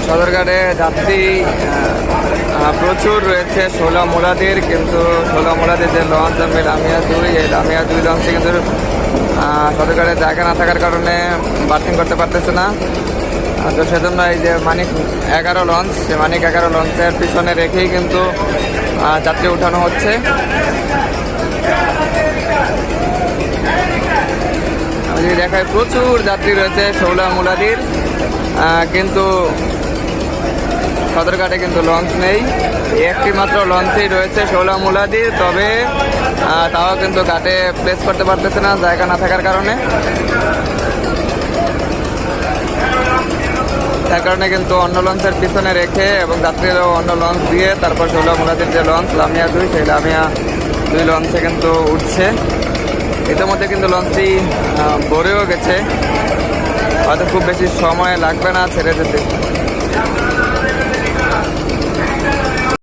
সদরঘাটে যাত্রী প্রচুর রয়েছে। ষোলা মোলাদের, কিন্তু ষোলা মোলাদের যে লঞ্চ আমি লামিয়া 2, এই লামিয়া 2 লঞ্চে কিন্তু সদরঘাটে জায়গা না থাকার কারণে বার্থিং করতে পারতেছে না। তো সেজন্য এই যে মানিক 11 লঞ্চ, সে মানিক 11 লঞ্চের পিছনে রেখেই কিন্তু যাত্রী উঠানো হচ্ছে। আমি যদি দেখাই, প্রচুর যাত্রী রয়েছে ষোলা মোলাদির, কিন্তু সদরঘাটে কিন্তু লঞ্চ নেই। একটি মাত্র লঞ্চেই রয়েছে ষোলা মোলাদির, তবে তাও কিন্তু ঘাটে প্লেস করতে পারতেছে না জায়গা না থাকার কারণে। তার কারণে কিন্তু অন্য লঞ্চের পিছনে রেখে এবং যাত্রীরাও অন্য লঞ্চ দিয়ে তারপর ষোলা মোলাদির যে লঞ্চ লামিয়া 2, সেই লামিয়া 2 লঞ্চে কিন্তু উঠছে। ইতিমধ্যে কিন্তু লঞ্চটি ভরেও গেছে, হয়তো খুব বেশি সময় লাগবে না ছেড়ে যেতে।